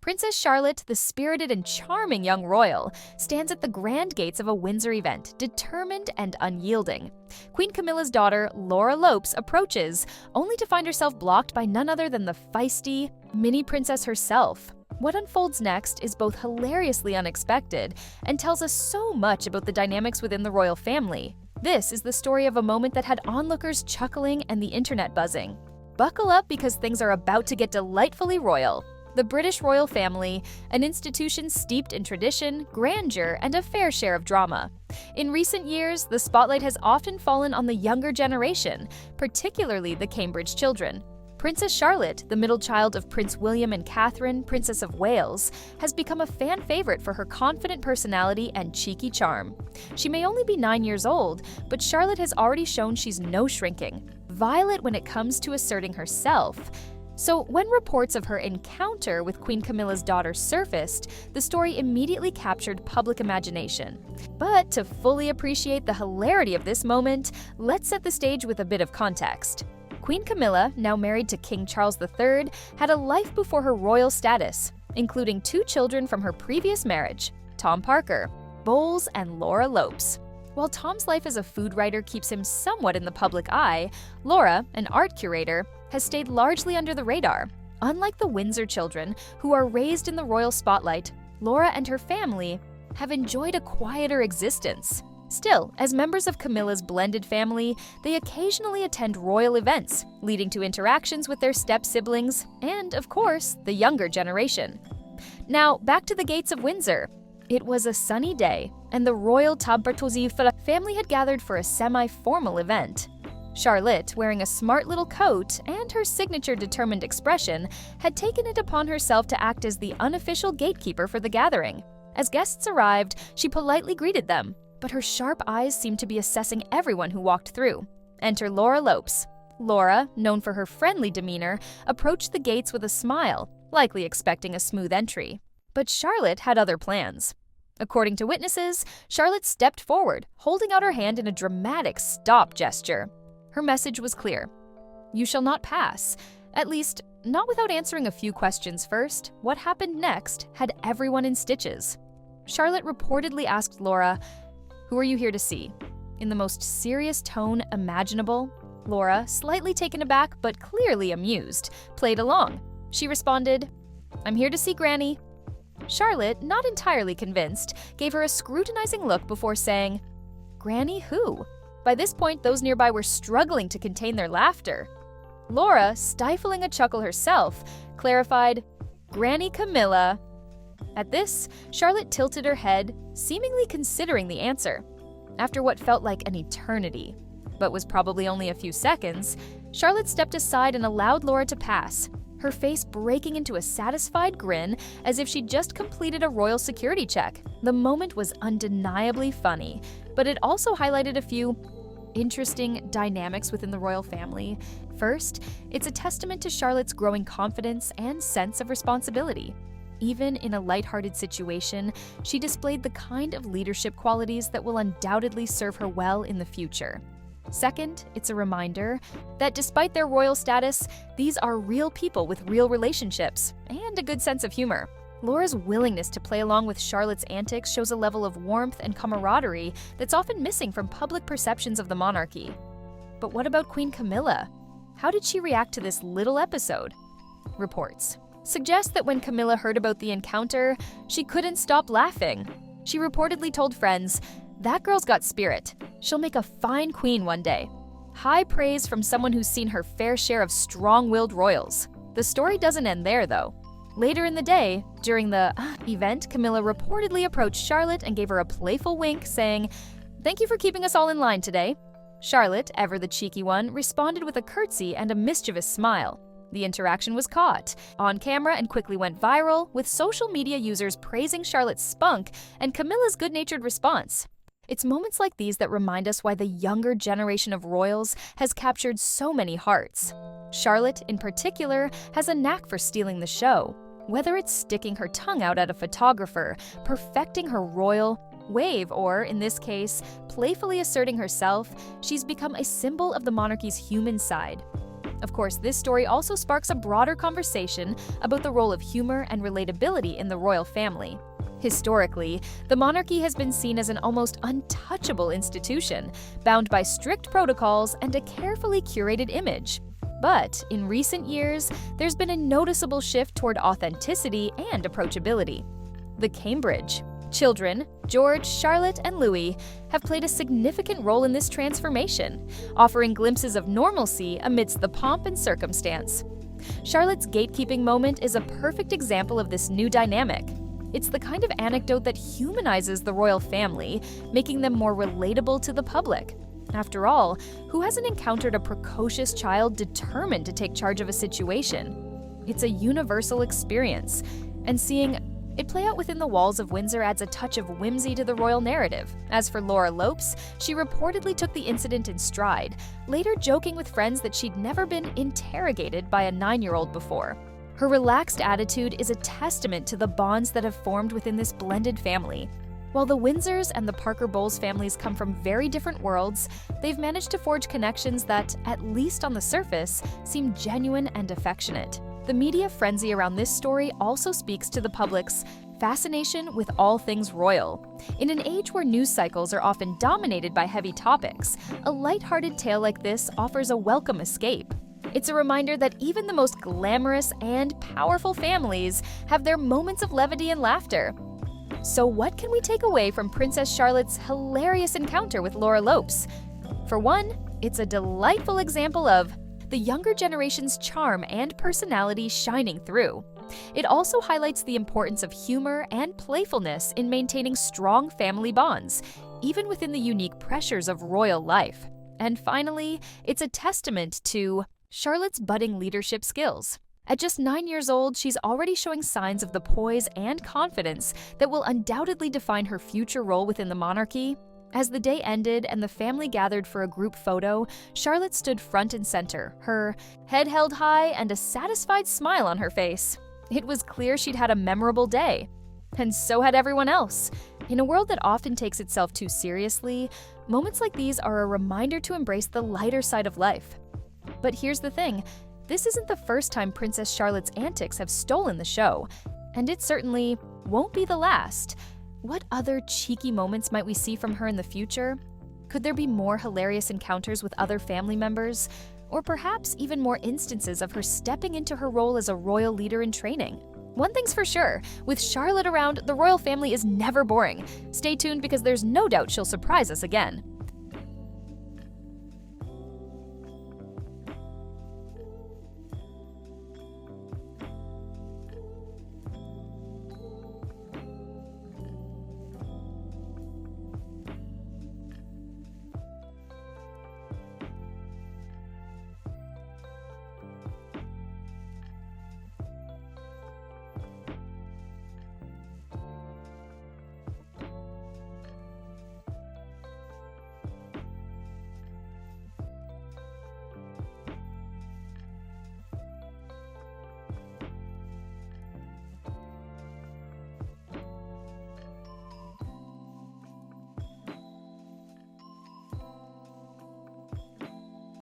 Princess Charlotte, the spirited and charming young royal, stands at the grand gates of a Windsor event, determined and unyielding. Queen Camilla's daughter, Laura Lopes, approaches, only to find herself blocked by none other than the feisty mini princess herself. What unfolds next is both hilariously unexpected and tells us so much about the dynamics within the royal family. This is the story of a moment that had onlookers chuckling and the internet buzzing. Buckle up because things are about to get delightfully royal. The British royal family, an institution steeped in tradition, grandeur, and a fair share of drama. In recent years, the spotlight has often fallen on the younger generation, particularly the Cambridge children. Princess Charlotte, the middle child of Prince William and Catherine, Princess of Wales, has become a fan favorite for her confident personality and cheeky charm. She may only be 9 years old, but Charlotte has already shown she's no shrinking, violent when it comes to asserting herself. So when reports of her encounter with Queen Camilla's daughter surfaced, the story immediately captured public imagination. But to fully appreciate the hilarity of this moment, let's set the stage with a bit of context. Queen Camilla, now married to King Charles III, had a life before her royal status, including 2 children from her previous marriage, Tom Parker, Bowles, and Laura Lopes. While Tom's life as a food writer keeps him somewhat in the public eye, Laura, an art curator, has stayed largely under the radar. Unlike the Windsor children, who are raised in the royal spotlight, Laura and her family have enjoyed a quieter existence. Still, as members of Camilla's blended family, they occasionally attend royal events, leading to interactions with their step-siblings and, of course, the younger generation. Now, back to the gates of Windsor. It was a sunny day, and the royal family had gathered for a semi-formal event. Charlotte, wearing a smart little coat and her signature determined expression, had taken it upon herself to act as the unofficial gatekeeper for the gathering. As guests arrived, she politely greeted them, but her sharp eyes seemed to be assessing everyone who walked through. Enter Laura Lopes. Laura, known for her friendly demeanor, approached the gates with a smile, likely expecting a smooth entry. But Charlotte had other plans. According to witnesses, Charlotte stepped forward, holding out her hand in a dramatic stop gesture. Her message was clear. You shall not pass. At least, not without answering a few questions first. What happened next had everyone in stitches. Charlotte reportedly asked Laura, "Who are you here to see?" in the most serious tone imaginable. Laura, slightly taken aback but clearly amused, played along. She responded, "I'm here to see Granny." Charlotte, not entirely convinced, gave her a scrutinizing look before saying, "Granny who?" By this point, those nearby were struggling to contain their laughter. Laura, stifling a chuckle herself, clarified, "Granny Camilla." At this, Charlotte tilted her head, seemingly considering the answer. After what felt like an eternity, but was probably only a few seconds, Charlotte stepped aside and allowed Laura to pass, her face breaking into a satisfied grin as if she'd just completed a royal security check. The moment was undeniably funny, but it also highlighted a few interesting dynamics within the royal family. First, it's a testament to Charlotte's growing confidence and sense of responsibility. Even in a lighthearted situation, she displayed the kind of leadership qualities that will undoubtedly serve her well in the future. Second, it's a reminder that despite their royal status, these are real people with real relationships and a good sense of humor. Laura's willingness to play along with Charlotte's antics shows a level of warmth and camaraderie that's often missing from public perceptions of the monarchy. But what about Queen Camilla? How did she react to this little episode? Reports suggest that when Camilla heard about the encounter, she couldn't stop laughing. She reportedly told friends, "That girl's got spirit. She'll make a fine queen one day." High praise from someone who's seen her fair share of strong-willed royals. The story doesn't end there, though. Later in the day, during the event, Camilla reportedly approached Charlotte and gave her a playful wink, saying, "Thank you for keeping us all in line today." Charlotte, ever the cheeky one, responded with a curtsy and a mischievous smile. The interaction was caught on camera and quickly went viral, with social media users praising Charlotte's spunk and Camilla's good-natured response. It's moments like these that remind us why the younger generation of royals has captured so many hearts. Charlotte, in particular, has a knack for stealing the show. Whether it's sticking her tongue out at a photographer, perfecting her royal wave, or, in this case, playfully asserting herself, she's become a symbol of the monarchy's human side. Of course, this story also sparks a broader conversation about the role of humor and relatability in the royal family. Historically, the monarchy has been seen as an almost untouchable institution, bound by strict protocols and a carefully curated image. But in recent years, there's been a noticeable shift toward authenticity and approachability. The Cambridge children, George, Charlotte, and Louis, have played a significant role in this transformation, offering glimpses of normalcy amidst the pomp and circumstance. Charlotte's gatekeeping moment is a perfect example of this new dynamic. It's the kind of anecdote that humanizes the royal family, making them more relatable to the public. After all, who hasn't encountered a precocious child determined to take charge of a situation? It's a universal experience, and seeing it play out within the walls of Windsor adds a touch of whimsy to the royal narrative. As for Laura Lopes, she reportedly took the incident in stride, later joking with friends that she'd never been interrogated by a 9-year-old before. Her relaxed attitude is a testament to the bonds that have formed within this blended family. While the Windsors and the Parker Bowles families come from very different worlds, they've managed to forge connections that, at least on the surface, seem genuine and affectionate. The media frenzy around this story also speaks to the public's fascination with all things royal. In an age where news cycles are often dominated by heavy topics, a lighthearted tale like this offers a welcome escape. It's a reminder that even the most glamorous and powerful families have their moments of levity and laughter. So what can we take away from Princess Charlotte's hilarious encounter with Laura Lopes? For one, it's a delightful example of the younger generation's charm and personality shining through. It also highlights the importance of humor and playfulness in maintaining strong family bonds, even within the unique pressures of royal life. And finally, it's a testament to Charlotte's budding leadership skills. At just 9 years old, she's already showing signs of the poise and confidence that will undoubtedly define her future role within the monarchy. As the day ended and the family gathered for a group photo, Charlotte stood front and center, her head held high and a satisfied smile on her face. It was clear she'd had a memorable day. And so had everyone else. In a world that often takes itself too seriously, moments like these are a reminder to embrace the lighter side of life. But here's the thing, this isn't the first time Princess Charlotte's antics have stolen the show, and it certainly won't be the last. What other cheeky moments might we see from her in the future? Could there be more hilarious encounters with other family members? Or perhaps even more instances of her stepping into her role as a royal leader in training? One thing's for sure, with Charlotte around, the royal family is never boring. Stay tuned because there's no doubt she'll surprise us again.